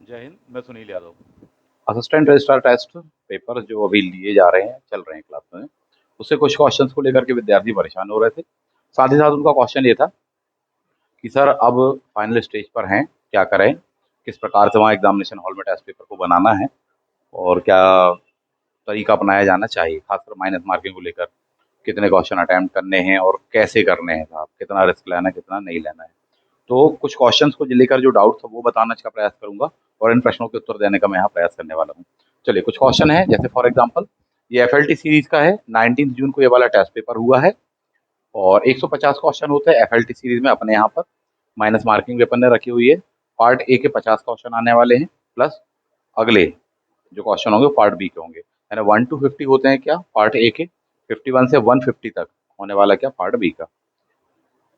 जय हिंद। मैं Sunil Yadav. Assistant registrar test paper जो अभी लिए जा रहे हैं, चल रहे हैं क्लास में, उससे कुछ क्वेश्चंस को लेकर के विद्यार्थी परेशान हो रहे थे। साथ ही साथ उनका क्वेश्चन ये था कि सर अब फाइनल स्टेज पर हैं, क्या करें, किस प्रकार से वहाँ एग्जामिनेशन हॉल में टेस्ट पेपर को बनाना है और क्या तरीका अपनाया जाना चाहिए, खासकर माइनस मार्किंग को लेकर कितने क्वेश्चन अटेम्प्ट करने हैं और कैसे करने हैं साहब, कितना रिस्क लेना है कितना नहीं लेना है। तो कुछ क्वेश्चंस को लेकर जो डाउट था वो बताने का प्रयास करूंगा और इन प्रश्नों के उत्तर देने का मैं यहाँ प्रयास करने वाला हूँ। चलिए, कुछ क्वेश्चन है, जैसे फॉर एग्जांपल ये एफएलटी सीरीज का है। 19 जून को ये वाला टेस्ट पेपर हुआ है और 150 क्वेश्चन होते हैं एफएलटी सीरीज में। अपने यहाँ पर माइनस मार्किंग वेपन ने रखी हुई है। पार्ट ए के 50 क्वेश्चन आने वाले हैं, प्लस अगले जो क्वेश्चन होंगे पार्ट बी के होंगे, यानी 1 to 50 होते हैं क्या पार्ट ए के, 51 से 150 तक होने वाला क्या पार्ट बी का।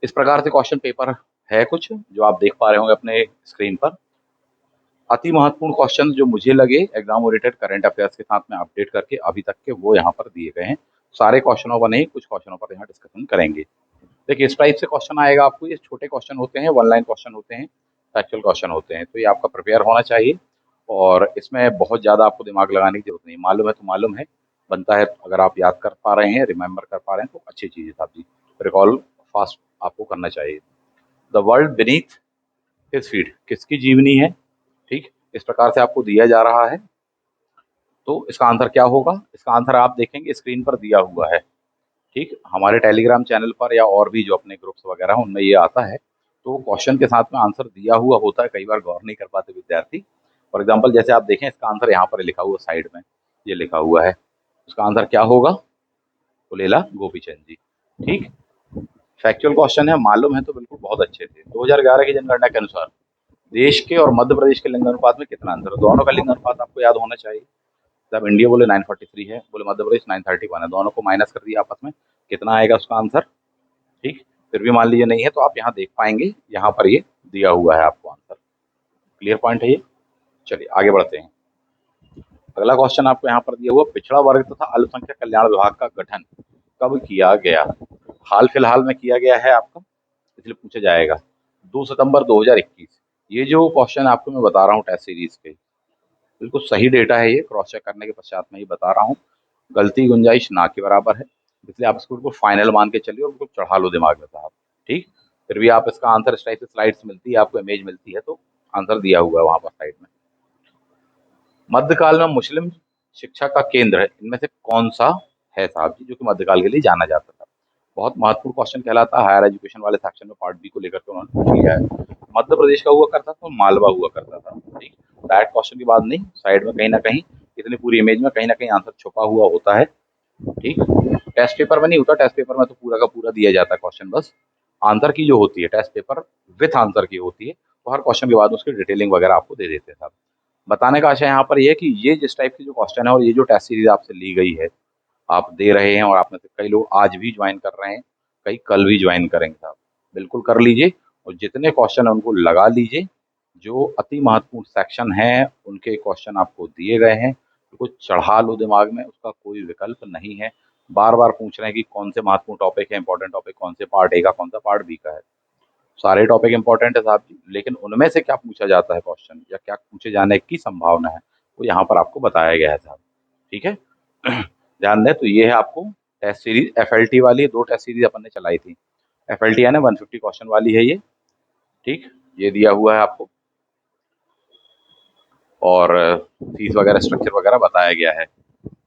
इस प्रकार से क्वेश्चन पेपर है कुछ जो आप देख पा रहे होंगे अपने स्क्रीन पर। अति महत्वपूर्ण क्वेश्चन जो मुझे लगे एग्जाम ओरिएंटेड करंट अफेयर्स के साथ में अपडेट करके अभी तक के, वो यहाँ पर दिए गए हैं। सारे क्वेश्चनों पर नहीं, कुछ क्वेश्चनों पर यहाँ डिस्कशन करेंगे। देखिए, इस टाइप से क्वेश्चन आएगा आपको। ये छोटे क्वेश्चन होते हैं, वन लाइन क्वेश्चन होते हैं, फैक्चुअल क्वेश्चन होते हैं, तो ये आपका प्रिपेयर होना चाहिए और इसमें बहुत ज़्यादा आपको दिमाग लगाने की जरूरत नहीं। मालूम है तो मालूम है, बनता है अगर आप याद कर पा रहे हैं, रिमेंबर कर पा रहे हैं तो अच्छी चीज़ है साहब जी। रिकॉल फास्ट आपको करना चाहिए। The world beneath his feet, किसकी जीवनी है, ठीक, इस प्रकार से आपको दिया जा रहा है। तो इसका आंसर क्या होगा? इसका आंसर आप देखेंगे स्क्रीन पर दिया हुआ है, ठीक। हमारे टेलीग्राम चैनल पर या और भी जो अपने ग्रुप्स वगैरह हैं उनमें ये आता है, तो क्वेश्चन के साथ में आंसर दिया हुआ होता है। कई बार गौर नहीं कर पाते विद्यार्थी। फॉर एग्जाम्पल जैसे आप देखें, इसका आंसर यहाँ पर लिखा हुआ साइड में, ये लिखा हुआ है। उसका आंसर क्या होगा? पुलेला गोपीचंद जी, ठीक। फैक्चुअल क्वेश्चन है, मालूम है तो बिल्कुल बहुत अच्छे थे। 2011 की जनगणना के अनुसार देश के और मध्य प्रदेश के लिंग अनुपात में कितना अंतर है? दोनों का लिंग अनुपात आपको याद होना चाहिए। जब इंडिया बोले 943 है, बोले मध्य प्रदेश 931 है, दोनों को माइनस कर दिया आपस में, कितना आएगा उसका आंसर, ठीक। फिर भी मान लीजिए नहीं है तो आप यहाँ देख पाएंगे, यहाँ पर ये दिया हुआ है आपको आंसर। क्लियर पॉइंट है ये। चलिए आगे बढ़ते हैं। अगला क्वेश्चन आपको यहाँ पर दिया हुआ, पिछड़ा वर्ग तथा अल्पसंख्यक कल्याण विभाग का गठन कब किया गया? हाल फिलहाल में किया गया है आपका, इसलिए पूछा जाएगा 2 सितंबर 2021। ये जो क्वेश्चन आपको मैं बता रहा हूँ टेस्ट सीरीज के, बिल्कुल सही डेटा है ये, क्रॉस चेक करने के पश्चात मैं ये बता रहा हूँ। गलती गुंजाइश ना के बराबर है, इसलिए आप इसको बिल्कुल फाइनल मान के चलिए और बिल्कुल चढ़ा लो दिमाग में साहब, ठीक। फिर भी आप इसका आंसर इस टाइप से स्लाइड्स मिलती है आपको, इमेज मिलती है, तो आंसर दिया हुआ है वहां पर साइड में। मध्यकाल में मुस्लिम शिक्षा का केंद्र है इनमें से कौन सा है साहब जी, जो कि मध्यकाल के लिए जाना जाता था? बहुत महत्वपूर्ण क्वेश्चन कहलाता है, हायर एजुकेशन वाले सेक्शन में पार्ट बी को लेकर के उन्होंने पूछ लिया है। मध्य प्रदेश का हुआ करता था, मालवा हुआ करता था, ठीक। डायरेक्ट क्वेश्चन की बात नहीं, साइड में कहीं ना कहीं इतनी पूरी इमेज में कहीं ना कहीं आंसर छुपा हुआ होता है, ठीक। टेस्ट पेपर में नहीं होता, टेस्ट पेपर में तो पूरा का पूरा दिया जाता है क्वेश्चन, बस आंसर की जो होती है टेस्ट पेपर विथ आंसर की होती है, तो हर क्वेश्चन के बाद उसकी डिटेलिंग वगैरह आपको दे देते हैं साहब। बताने का आशय यहाँ पर ये है कि ये जिस टाइप की जो क्वेश्चन है और ये जो टेस्ट सीरीज आपसे ली गई है, आप दे रहे हैं और आप में से कई लोग आज भी ज्वाइन कर रहे हैं, कई कल भी ज्वाइन करेंगे साहब, बिल्कुल कर लीजिए और जितने क्वेश्चन है उनको लगा लीजिए। जो अति महत्वपूर्ण सेक्शन है उनके क्वेश्चन आपको दिए गए हैं, उनको चढ़ा लो दिमाग में, उसका कोई विकल्प नहीं है। बार बार पूछ रहे हैं कि कौन से महत्वपूर्ण टॉपिक है, इंपॉर्टेंट टॉपिक कौन से, पार्ट ए का कौन सा, पार्ट बी का है। सारे टॉपिक इंपॉर्टेंट है साहब जी, लेकिन उनमें से क्या पूछा जाता है क्वेश्चन या क्या पूछे जाने की संभावना है, वो यहाँ पर आपको बताया गया है साहब, ठीक है। ध्यान दें तो ये है आपको टेस्ट सीरीज एफएलटी वाली, दो टेस्ट सीरीज अपन ने चलाई थी। एफएलटी यानी 150 क्वेश्चन वाली है ये, ठीक। ये दिया हुआ है आपको और फीस वगैरह स्ट्रक्चर वगैरह बताया गया है।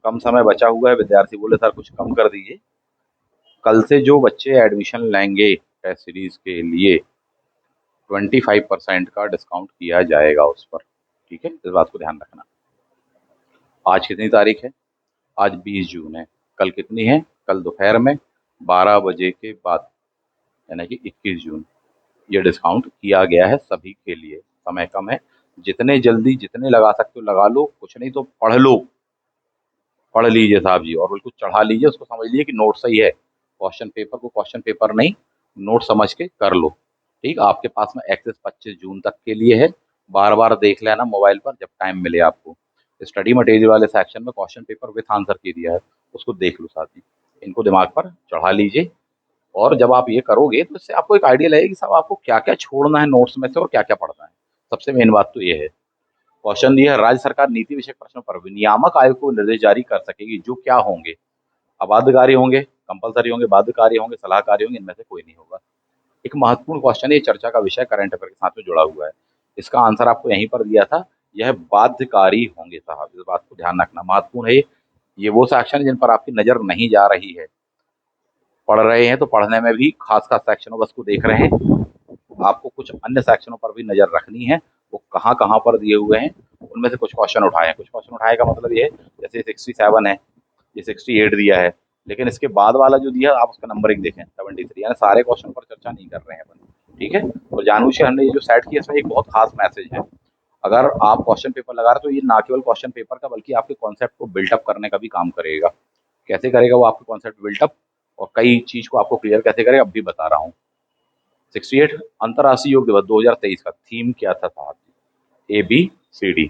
कम समय बचा हुआ है, विद्यार्थी बोले सर कुछ कम कर दीजिए। कल से जो बच्चे एडमिशन लेंगे टेस्ट सीरीज के लिए 25% का डिस्काउंट किया जाएगा उस पर, ठीक है, इस बात को ध्यान रखना। आज कितनी तारीख है? आज 20 जून है। कल कितनी है? कल दोपहर में 12 बजे के बाद, यानी कि 21 जून। ये डिस्काउंट किया गया है सभी के लिए, समय कम है, जितने जल्दी जितने लगा सकते हो लगा लो, कुछ नहीं तो पढ़ लो, पढ़ लीजिए साहब जी और बिल्कुल चढ़ा लीजिए। उसको समझ लीजिए कि नोट सही है, क्वेश्चन पेपर को क्वेश्चन पेपर नहीं, नोट समझ के कर लो, ठीक। आपके पास में एक्सेस 25 जून तक के लिए है, बार बार देख लेना मोबाइल पर जब टाइम मिले आपको। स्टडी मटेरियल वाले सेक्शन में क्वेश्चन पेपर विथ आंसर की दिया है, उसको देख लो साथ ही, इनको दिमाग पर चढ़ा लीजिए। और जब आप ये करोगे तो इससे आपको एक आइडिया लगेगा कि साहब आपको क्या क्या छोड़ना है नोट्स में से और क्या क्या पढ़ना है। सबसे मेन बात तो ये है, क्वेश्चन दिया है, राज्य सरकार नीति विषयक प्रश्नों पर नियामक आयोग को निर्देश जारी कर सकेगी जो क्या होंगे? अबाध्यकारी होंगे, कंपलसरी होंगे, बाध्यकारी होंगे, सलाहकारी होंगे, इनमें से कोई नहीं होगा। एक महत्वपूर्ण क्वेश्चन है, ये चर्चा का विषय करंट अफेयर के साथ में जुड़ा हुआ है। इसका आंसर आपको यहीं पर दिया था, यह बाध्यकारी होंगे साहब, इस बात को ध्यान रखना महत्वपूर्ण है। ये वो सेक्शन जिन पर आपकी नजर नहीं जा रही है, पढ़ रहे हैं तो पढ़ने में भी खास खास सेक्शनों बस को देख रहे हैं, आपको कुछ अन्य सेक्शनों पर भी नजर रखनी है, वो कहाँ कहाँ पर दिए हुए हैं, उनमें से कुछ क्वेश्चन उठाए हैं। कुछ क्वेश्चन उठाए का मतलब ये है, जैसे 67 है, ये 68 दिया है, लेकिन इसके बाद वाला जो दिया आप उसका नंबरिंग देखें 73, यानी सारे क्वेश्चन पर चर्चा नहीं कर रहे हैं अपन, ठीक है। और जानबूझ के हमने ये जो सेट किया, इसमें एक बहुत खास मैसेज है, अगर आप क्वेश्चन पेपर लगा रहे तो ये ना केवल क्वेश्चन पेपर का बल्कि आपके कॉन्सेप्ट को बिल्टअप करने का भी काम करेगा। कैसे करेगा वो आपके कॉन्सेप्ट बिल्टअप, और कई चीज को आपको क्लियर कैसे करेगा अब भी बता रहा हूँ। 68 अंतर्राष्ट्रीय योग दिवस 2023 का थीम क्या था साहब? ABCD,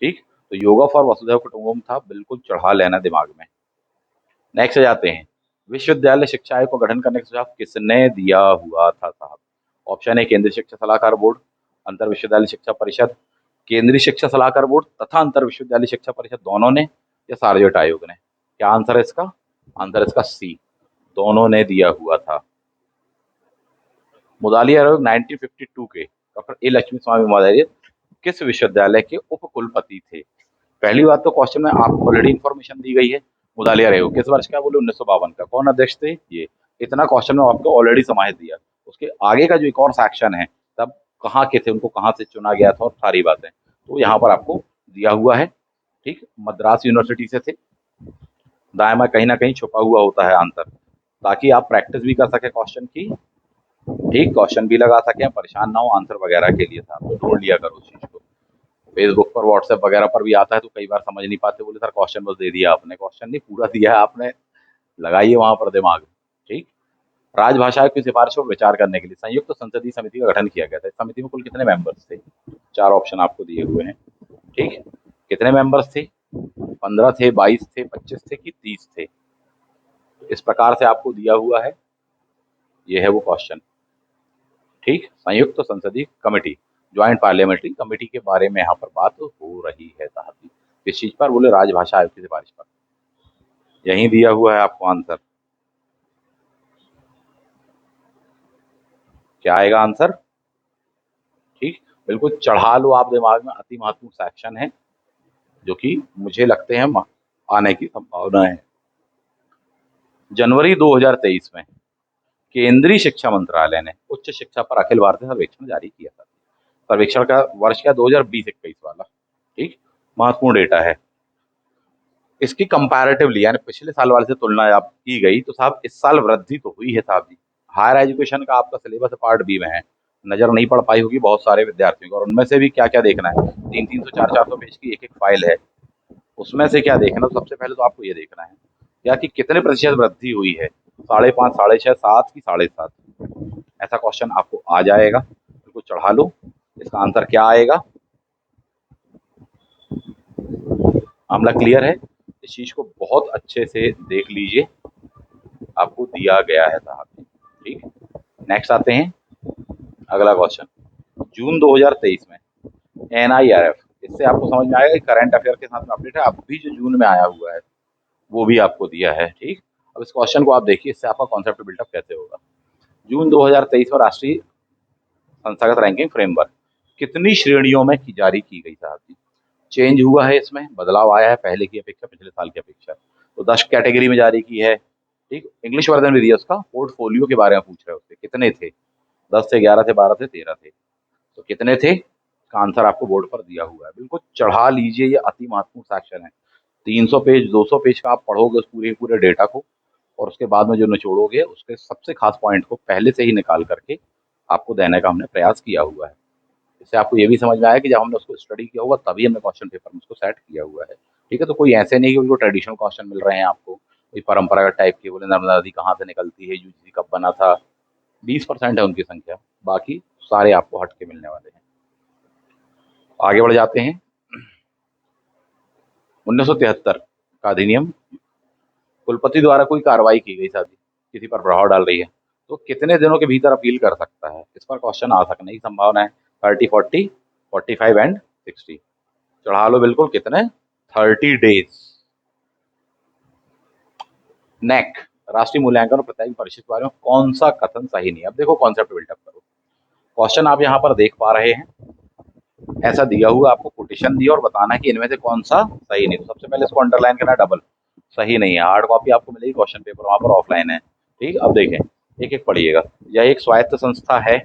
ठीक। तो योगा फॉर वसुधैव कुटुंबकम था, बिल्कुल चढ़ा लेना दिमाग में। नेक्स्ट जाते हैं, विश्वविद्यालय शिक्षा आयोग को गठन करने का सुझाव किसने दिया हुआ था साहब? ऑप्शन है केंद्रीय शिक्षा सलाहकार बोर्ड, अंतर विश्वविद्यालय शिक्षा परिषद, केंद्रीय शिक्षा सलाहकार बोर्ड तथा अंतर विश्वविद्यालय शिक्षा परिषद दोनों ने, या सार्वजनिक आयोग ने। क्या आंसर है इसका? आंसर इसका सी, दोनों ने दिया हुआ था। मुदालिया आयोग 1952 के डॉक्टर ए लक्ष्मी स्वामी महोदय किस विश्वविद्यालय के उप कुलपति थे? पहली बात तो क्वेश्चन में आपको ऑलरेडी इन्फॉर्मेशन दी गई है, मुदालिया आयोग किस वर्ष का, बोले 1952 का। कौन अध्यक्ष थे? ये। इतना क्वेश्चन में आपको ऑलरेडी समाहित दिया। उसके आगे का जो एक और सेक्शन है, तब कहाँ के थे, उनको कहाँ से चुना गया था और सारी बातें, तो यहाँ पर आपको दिया हुआ है, ठीक। मद्रास यूनिवर्सिटी से थे। दाएं में कहीं ना कहीं छुपा हुआ होता है आंसर, ताकि आप प्रैक्टिस भी कर सके क्वेश्चन की, ठीक, क्वेश्चन भी लगा सके, परेशान ना हो आंसर वगैरह के लिए था, तो ढूंढ लिया करो उस चीज को। फेसबुक पर, व्हाट्सएप वगैरह पर भी आता है, तो कई बार समझ नहीं पाते, बोले सर क्वेश्चन बस दे दिया आपने, क्वेश्चन नहीं पूरा दिया है आपने, लगाइए वहां पर दिमाग, ठीक। राजभाषा की सिफारिश पर विचार करने के लिए संयुक्त संसदीय समिति का गठन किया गया था। इस समिति में कुल कितने मेंबर्स थे? 4 ऑप्शन आपको दिए हुए हैं, ठीक। कितने मेंबर्स थे? 15 थे, 22 थे, 25 थे कि 30 थे? इस प्रकार से आपको दिया हुआ है, ये है वो क्वेश्चन, ठीक। संयुक्त संसदीय कमेटी, ज्वाइंट पार्लियामेंट्री कमेटी के बारे में यहाँ पर बात हो रही है साहब जी। किस चीज पर? बोले राजभाषा आयोग की सिफारिश पर। यही दिया हुआ है आपको आंसर। क्या आएगा आंसर? ठीक, बिल्कुल चढ़ा लो आप दिमाग में, अति महत्वपूर्ण सेक्शन है, जो कि मुझे लगते हैं आने की संभावना है। जनवरी 2023 में केंद्रीय शिक्षा मंत्रालय ने उच्च शिक्षा पर अखिल भारतीय सर्वेक्षण जारी किया था। सर्वेक्षण का वर्ष क्या? 2020-21 वाला, ठीक। महत्वपूर्ण डेटा है। इसकी कंपैरेटिवली यानी पिछले साल वाले से तुलना आप की गई तो साहब इस साल वृद्धि तो हुई है साहब जी। हायर एजुकेशन का आपका सिलेबस पार्ट बी में है, नजर नहीं पड़ पाई होगी बहुत सारे विद्यार्थियों को, और उनमें से भी क्या क्या देखना है, 300-400 पेज की एक एक फाइल है, उसमें से क्या देखना, तो सबसे पहले तो आपको ये देखना है क्या कि कितने प्रतिशत वृद्धि हुई है, 5.5, 6.5, 7 की 7.5, ऐसा क्वेश्चन आपको आ जाएगा, बिल्कुल चढ़ा लो। इसका आंसर क्या आएगा? मामला क्लियर है? इस चीज को बहुत अच्छे से देख लीजिए, आपको दिया गया है साहब, ठीक। नेक्स्ट आते हैं, अगला क्वेश्चन, जून 2023 में NIRF, इससे आपको समझ में आएगा कि करंट अफेयर के साथ में अपडेट है, अभी जो जून में आया हुआ है वो भी आपको दिया है, ठीक। अब इस क्वेश्चन को आप देखिए, इससे आपका कॉन्सेप्ट बिल्टअप कैसे होगा। जून 2023 में राष्ट्रीय संस्थागत रैंकिंग फ्रेमवर्क कितनी श्रेणियों में की जारी की गई साहब जी? चेंज हुआ है, इसमें बदलाव आया है पहले की अपेक्षा, पिछले साल की अपेक्षा। तो 10 कैटेगरी में जारी की है, ठीक। इंग्लिश वर्जन भी दिया उसका, पोर्टफोलियो के बारे में पूछ रहे उससे कितने थे, 10 थे, 11 थे, 12 थे, 13 थे, तो कितने थे? का आंसर आपको बोर्ड पर दिया हुआ है, बिल्कुल चढ़ा लीजिए, ये अति महत्वपूर्ण सेक्शन है। 300 पेज, 200 पेज का आप पढ़ोगे उस पूरे पूरे डेटा को, और उसके बाद में जो निचोड़ोगे उसके सबसे खास पॉइंट को पहले से ही निकाल करके आपको देने का हमने प्रयास किया हुआ है। इससे आपको ये भी समझ में आया कि जब हमने उसको स्टडी किया होगा तभी हमने क्वेश्चन पेपर में उसको सेट किया हुआ है, ठीक है। तो कोई ऐसे नहीं कि उनको ट्रेडिशनल क्वेश्चन मिल रहे हैं आपको, कोई परंपरागत टाइप के, बोले नर्मदा नदी कहाँ से निकलती है, यूजीसी कब बना था, 20% है उनकी संख्या, बाकी सारे आपको हट के मिलने वाले हैं। आगे बढ़ जाते हैं, 1973 का अधिनियम, कुलपति द्वारा कोई कार्रवाई की गई शादी किसी पर प्रभाव डाल रही है तो कितने दिनों के भीतर अपील कर सकता है? इस पर क्वेश्चन आ सकने की संभावना है, 30, 40, 45 एंड 60। चढ़ा लो बिल्कुल, कितने, 30 डेज। नेक, राष्ट्रीय मूल्यांकन और प्रत्यायन परिषद के बारे में कौन सा कथन सही नहीं है? अब देखो कॉन्सेप्ट बिल्डअप करो। क्वेश्चन आप यहाँ पर देख पा रहे हैं, ऐसा दिया हुआ आपको कोटेशन दिया और बताना है कि इनमें से कौन सा सही नहीं। तो सबसे पहले इसको अंडरलाइन करना, डबल सही नहीं है। हार्ड कॉपी आपको मिलेगी, क्वेश्चन पेपर वहां पर ऑफलाइन है। ठीक, अब देखें, एक एक पढ़िएगा। यह एक स्वायत्त संस्था है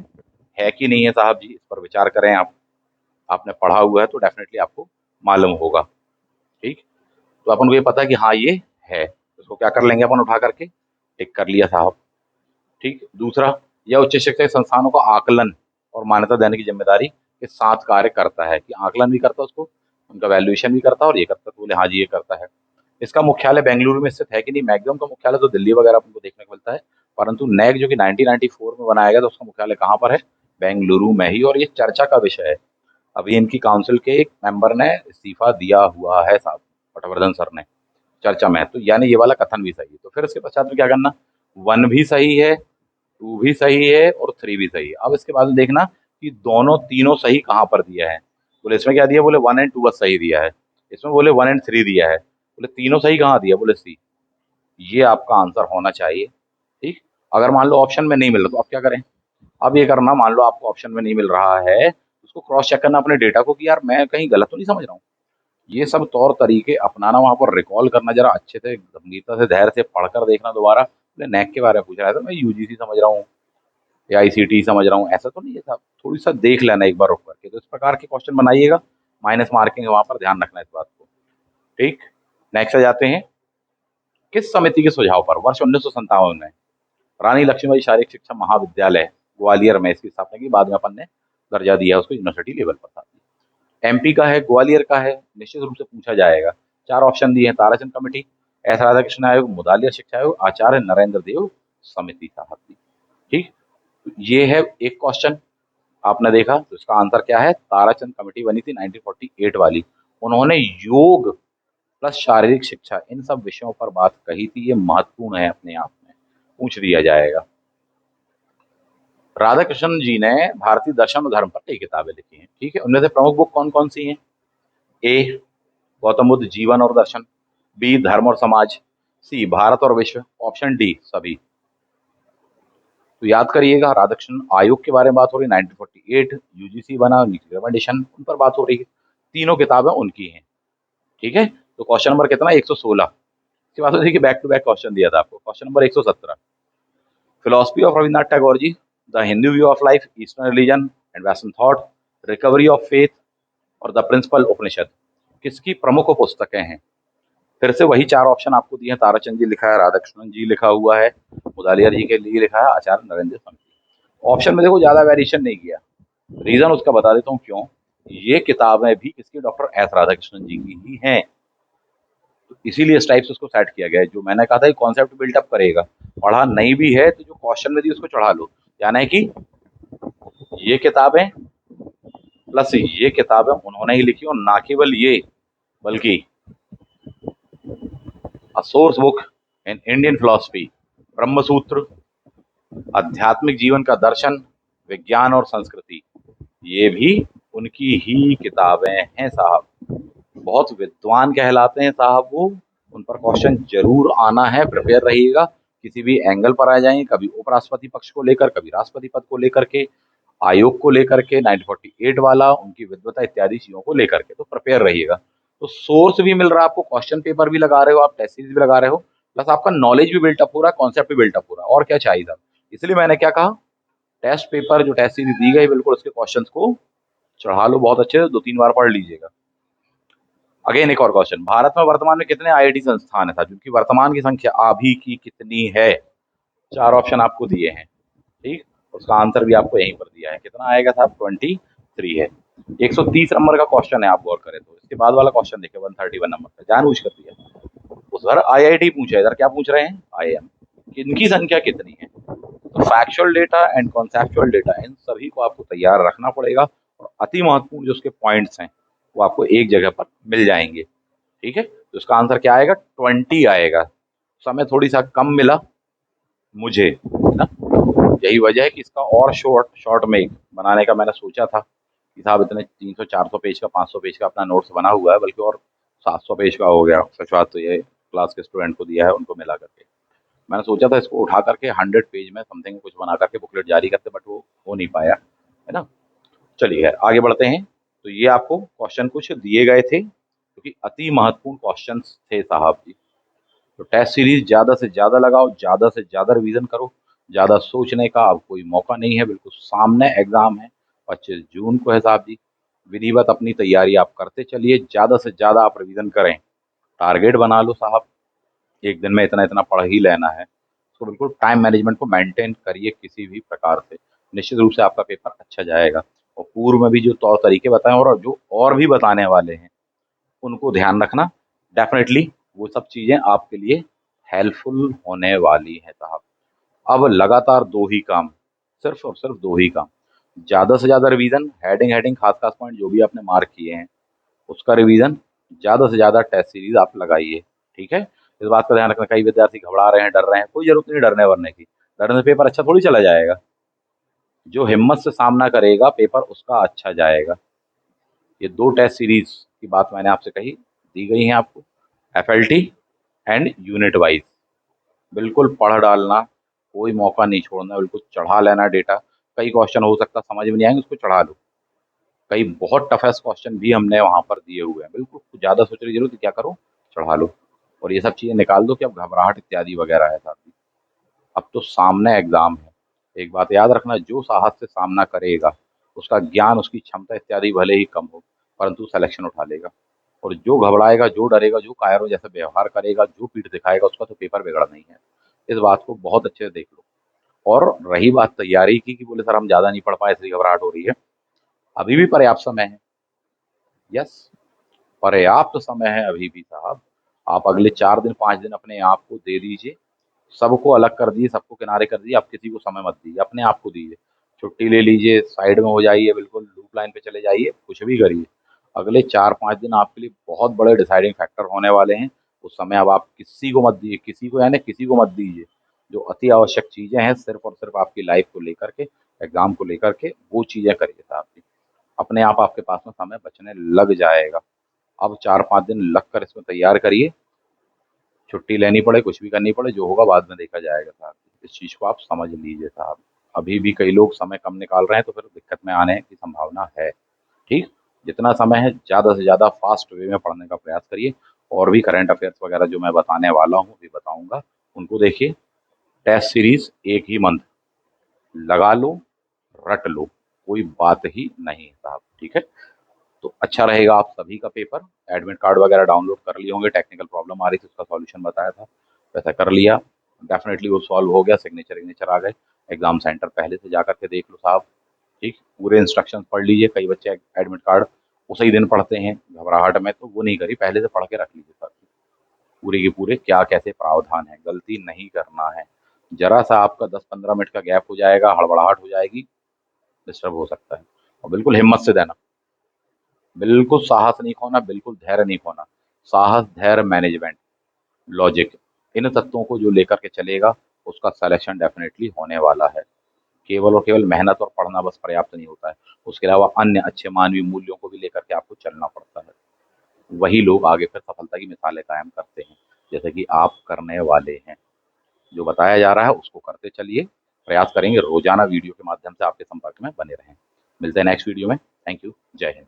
कि नहीं है साहब जी, इस पर विचार करें आप। आपने पढ़ा हुआ है तो डेफिनेटली आपको मालूम होगा। ठीक, तो अपन को ये पता है कि हाँ ये है, उसको क्या कर लेंगे अपन, उठा करके टिक कर लिया साहब। ठीक, दूसरा, यह उच्च शिक्षा संस्थानों को आकलन और मान्यता देने की जिम्मेदारी के साथ कार्य करता है, कि आकलन भी करता है उसको, उनका वैल्यूएशन भी करता है और ये करता है। तो बोले हाँ जी ये करता है। इसका मुख्यालय बेंगलुरु में स्थित है कि नहीं? मैक्सिमम का मुख्यालय तो दिल्ली वगैरह आपको देखने को मिलता है, परंतु नैक जो कि 1994 में बनाया गया था, उसका मुख्यालय कहाँ पर है? बेंगलुरु में ही। और ये चर्चा का विषय है। अभी इनकी काउंसिल के एक मेंबर ने इस्तीफा दिया हुआ है साहब, पटवर्धन सर ने, चर्चा में है। तो यानी ये वाला कथन भी सही है। तो फिर इसके पश्चात में क्या करना, 1 भी सही है, 2 भी सही है और 3 भी सही है। अब इसके बाद में देखना कि दोनों तीनों सही कहाँ पर दिया है। बोले इसमें क्या दिया? बोले 1 एंड 2 बस सही दिया है। इसमें बोले 1 एंड 3 दिया है। बोले तीनों सही कहाँ दिया? बोले सी। ये आपका आंसर होना चाहिए। ठीक, अगर मान लो ऑप्शन में नहीं मिल रहा तो आप क्या करें? अब ये करना, मान लो आपको ऑप्शन में नहीं मिल रहा है, उसको क्रॉस चेक करना अपने डेटा को कि यार मैं कहीं गलत तो नहीं समझ रहा हूँ। ये सब तौर तरीके अपनाना, वहां पर रिकॉल करना, जरा अच्छे से गंभीरता से धैर्य से पढ़कर देखना दोबारा। बोले नैक के बारे में पूछ रहा है तो मैं यूजीसी समझ रहा हूँ या आईसीटी समझ रहा हूँ, ऐसा तो नहीं है साहब। थोड़ी सा देख लेना एक बार रुक करके। तो इस प्रकार के क्वेश्चन बनाइएगा, माइनस मार्किंग वहां पर ध्यान रखना इस बात को। ठीक, नेक्स्ट आ जाते हैं। किस समिति के सुझाव पर वर्ष 1957 में रानी लक्ष्मीबाई शारीरिक शिक्षा महाविद्यालय ग्वालियर में इसकी स्थापना की? बाद में अपन ने दर्जा दिया उसको यूनिवर्सिटी लेवल पर था। एमपी का है, ग्वालियर का है, निश्चित रूप से पूछा जाएगा। 4 ऑप्शन दिए हैं, ताराचंद कमेटी, एस राधाकृष्ण आयोग, मुदालिया शिक्षा आयोग, आचार्य नरेंद्र देव समिति साहब जी। ठीक, ये है एक क्वेश्चन आपने देखा। तो इसका आंसर क्या है? ताराचंद कमेटी बनी थी 1948 वाली। उन्होंने योग प्लस शारीरिक शिक्षा इन सब विषयों पर बात कही थी। ये महत्वपूर्ण है, अपने आप में पूछ दिया जाएगा। राधा कृष्ण जी ने भारतीय दर्शन और धर्म पर कई किताबें लिखी हैं। ठीक है, उनमें से प्रमुख बुक कौन कौन सी हैं? ए, गौतम बुद्ध जीवन और दर्शन, बी, धर्म और समाज, सी, भारत और विश्व, ऑप्शन डी, सभी। तो याद करिएगा, राधाकृष्ण आयोग के बारे में बात हो रही है, 1948 यूजीसी बना, रिकमेंडेशन उन पर बात हो रही है। तीनों किताबें उनकी हैं। ठीक है, तो क्वेश्चन नंबर कितना? 116। इसके बाद देखिए बैक टू बैक क्वेश्चन दिया था आपको। Question number 117, philosophy of Rabindranath Tagore ji, the Hindu view of life, eastern religion and western thought, recovery of faith और द प्रिंसिपल उपनिषद किसकी प्रमुख पुस्तकें हैं? फिर से वही 4 ऑप्शन आपको दिए हैं। ताराचंद जी लिखा है, राधाकृष्णन जी लिखा हुआ है, मुदालिया जी के लिए लिखा है, आचार्य नरेंद्र समिति। ऑप्शन में देखो ज्यादा वेरिएशन नहीं किया। रीजन उसका बता देता हूँ क्यों। ये किताबें भी किसकी? डॉक्टर एस राधाकृष्णन जी की ही हैं। तो इसीलिए इस टाइप से उसको सेट किया गया है। जो मैंने कहा था कॉन्सेप्ट बिल्डअप करेगा, पढ़ा नहीं भी है तो जो क्वेश्चन में दी उसको चढ़ा लो। यानी है कि ये किताबें प्लस ये किताबें उन्होंने ही लिखी, और ना केवल ये बल्कि a source book in Indian philosophy, ब्रह्म सूत्र, आध्यात्मिक जीवन का दर्शन, विज्ञान और संस्कृति, ये भी उनकी ही किताबें हैं साहब। बहुत विद्वान कहलाते हैं साहब वो। उन पर क्वेश्चन जरूर आना है, प्रिपेयर रहिएगा। किसी भी एंगल पर आ जाएंगे, कभी उपराष्ट्रपति पक्ष को लेकर, कभी राष्ट्रपति पद को लेकर के, आयोग को लेकर के, 1948 वाला, उनकी विद्वता इत्यादि चीजों को लेकर के। तो प्रिपेयर रहिएगा। तो सोर्स भी मिल रहा है आपको, क्वेश्चन पेपर भी लगा रहे हो आप, टेस्ट सीरीज भी लगा रहे हो, प्लस आपका नॉलेज भी बिल्टअप हो रहा है, कॉन्सेप्ट भी बिल्टअप हो रहा है। और क्या चाहिए था? इसलिए मैंने क्या कहा, टेस्ट पेपर जो टेस्ट सीरीज दी गई, बिल्कुल उसके क्वेश्चन को चढ़ा लो बहुत अच्छे से, 2-3 बार पढ़ लीजिएगा। अगेन एक और क्वेश्चन, भारत में वर्तमान में कितने आईआईटी संस्थान है? जिनकी वर्तमान की संख्या अभी की कितनी है? 4 ऑप्शन आपको दिए हैं। ठीक, उसका आंसर भी आपको यहीं पर दिया है। कितना आएगा साहब? 23 है। 130 नंबर का क्वेश्चन है, आप गौर करें तो। इसके बाद वाला क्वेश्चन देखिए 131 नंबर का, जानबूझ कर दिया। उस बार आईआईटी पूछा, इधर क्या पूछ रहे हैं? आईएम। इनकी संख्या कितनी है? तो factual data and conceptual data, इन सभी को आपको तैयार रखना पड़ेगा। और अति महत्वपूर्ण जो उसके पॉइंट्स हैं वो आपको एक जगह पर मिल जाएंगे। ठीक है, तो इसका आंसर क्या आएगा? 20 आएगा। समय थोड़ी सा कम मिला मुझे, है ना। यही वजह है कि इसका और शॉर्ट शॉर्ट में बनाने का मैंने सोचा था। कि साहब इतने 300-400 पेज का, 500 पेज का अपना नोट्स बना हुआ है, बल्कि और 700 पेज का हो गया। सच बात तो ये क्लास के स्टूडेंट को दिया है, उनको मिला करके। मैंने सोचा था इसको उठा करके 100 पेज में समथिंग कुछ बना करके बुकलेट जारी करते, बट वो हो नहीं पाया, है ना। चलिए खैर आगे बढ़ते हैं। तो ये आपको क्वेश्चन कुछ दिए गए थे, क्योंकि अति महत्वपूर्ण क्वेश्चन थे साहब जी। तो टेस्ट सीरीज ज़्यादा से ज़्यादा लगाओ, ज़्यादा से ज़्यादा रिवीजन करो, ज़्यादा सोचने का अब कोई मौका नहीं है, बिल्कुल सामने एग्जाम है, 25 जून को है साहब जी। विधिवत अपनी तैयारी आप करते चलिए, ज़्यादा से ज़्यादा आप रिवीजन करें। टारगेट बना लो साहब, एक दिन में इतना इतना पढ़ ही लेना है। तो बिल्कुल टाइम मैनेजमेंट को मेंटेन करिए किसी भी प्रकार से, निश्चित रूप से आपका पेपर अच्छा जाएगा। और पूर्व में भी जो तौर तरीके बताए और जो और भी बताने वाले हैं, उनको ध्यान रखना। डेफिनेटली वो सब चीज़ें आपके लिए हेल्पफुल होने वाली हैं साहब। अब लगातार 2 ही काम, सिर्फ़ और सिर्फ़ 2 ही काम। ज़्यादा से ज़्यादा रिवीज़न, हेडिंग हेडिंग, खास-खास पॉइंट जो भी आपने मार्क किए हैं, उसका रिवीज़न, ज़्यादा से ज़्यादा टेस्ट सीरीज़ आप लगाइए, ठीक है? इस बात का ध्यान रखना, कई विद्यार्थी घबरा रहे हैं, डर रहे हैं, कोई ज़रूरत नहीं डरने-वरने की। डरने से पेपर अच्छा थोड़ी चला जाएगा। जो हिम्मत से सामना करेगा, पेपर उसका अच्छा जाएगा। ये 2 टेस्ट सीरीज़ की बात मैंने आपसे कही, दी गई हैं आपको, एफएलटी एंड यूनिट वाइज़। बिल्कुल पढ़ डालना, कोई मौका नहीं छोड़ना, बिल्कुल चढ़ा लेना डेटा। कई क्वेश्चन हो सकता है समझ में नहीं आएँगे, उसको चढ़ा लो। कई बहुत टफेस्ट क्वेश्चन भी हमने वहाँ पर दिए हुए हैं। बिल्कुल ज़्यादा सोचने की ज़रूरत है, क्या करो, चढ़ा लो। और ये सब चीज़ें निकाल दो कि अब घबराहट इत्यादि वगैरह है साथ में। अब तो सामने एग्ज़ाम है। एक बात याद रखना, जो साहस से सामना करेगा, उसका ज्ञान, उसकी क्षमता इत्यादि भले ही कम हो, परंतु सिलेक्शन उठा लेगा। और जो घबराएगा, जो डरेगा, जो कायरों जैसा व्यवहार करेगा, जो पीठ दिखाएगा, उसका तो पेपर बिगड़ना ही है। इस बात को बहुत अच्छे से देख लो। और रही बात तैयारी की कि बोले सर हम ज़्यादा नहीं पढ़ पाए इसलिए घबराहट हो रही है, अभी भी पर्याप्त समय है। यस, पर्याप्त समय है अभी भी साहब। आप अगले 4 दिन, 5 दिन अपने आप को दे दीजिए। सबको अलग कर दीजिए, सबको किनारे कर दीजिए, आप किसी को समय मत दीजिए, अपने आप को दीजिए। छुट्टी ले लीजिए, साइड में हो जाइए, बिल्कुल लूप लाइन पे चले जाइए, कुछ भी करिए। अगले 4-5 दिन आपके लिए बहुत बड़े डिसाइडिंग फैक्टर होने वाले हैं। उस समय अब आप किसी को मत दीजिए, किसी को यानी किसी को मत दीजिए। जो अति आवश्यक चीज़ें हैं सिर्फ़ और सिर्फ़ आपकी लाइफ़ को लेकर के, एग्ज़ाम को लेकर के, वो चीज़ें करिए साहब जी। अपने आप आपके पास में समय बचने लग जाएगा। अब 4-5 दिन लगकर इसमें तैयार करिए, छुट्टी लेनी पड़े, कुछ भी करनी पड़े, जो होगा बाद में देखा जाएगा साहब। इस चीज़ को आप समझ लीजिए साहब। अभी भी कई लोग समय कम निकाल रहे हैं, तो फिर दिक्कत में आने की संभावना है, ठीक? जितना समय है ज़्यादा से ज़्यादा फ़ास्ट वे में पढ़ने का प्रयास करिए। और भी करंट अफ़ेयर्स वगैरह जो मैं बताने वाला हूँ, अभी बताऊँगा, उनको देखिए। टेस्ट सीरीज़ एक ही मंथ, लगा लो, रट लो, कोई बात ही नहीं है साहब, ठीक है? तो अच्छा रहेगा आप सभी का पेपर। एडमिट कार्ड वगैरह डाउनलोड कर लिए होंगे, टेक्निकल प्रॉब्लम आ रही थी, उसका सॉल्यूशन बताया था, वैसा कर लिया। डेफिनेटली वो सॉल्व हो गया, सिग्नेचर विग्नेचर आ गए। एग्जाम सेंटर पहले से जा करके देख लो साहब, ठीक। पूरे इंस्ट्रक्शन पढ़ लीजिए। कई बच्चे एडमिट कार्ड उसी दिन पढ़ते हैं घबराहट में, तो वो नहीं करी, पहले से पढ़ के रख लीजिए सर, पूरे के पूरे क्या कैसे प्रावधान है, गलती नहीं करना है। जरा सा आपका 10-15 मिनट का गैप हो जाएगा, हड़बड़ाहट हो जाएगी, डिस्टर्ब हो सकता है। और बिल्कुल हिम्मत से देना, बिल्कुल साहस नहीं खोना, बिल्कुल धैर्य नहीं खोना। साहस, धैर्य, मैनेजमेंट, लॉजिक, इन तत्वों को जो लेकर के चलेगा, उसका सिलेक्शन डेफिनेटली होने वाला है। केवल और केवल मेहनत और पढ़ना बस पर्याप्त नहीं होता है, उसके अलावा अन्य अच्छे मानवीय मूल्यों को भी लेकर के आपको चलना पड़ता है। वही लोग आगे फिर सफलता की मिसालें कायम करते हैं, जैसे कि आप करने वाले हैं। जो बताया जा रहा है उसको करते चलिए, प्रयास करेंगे रोजाना वीडियो के माध्यम से आपके संपर्क में बने रहें। मिलते हैं नेक्स्ट वीडियो में। थैंक यू, जय हिंद।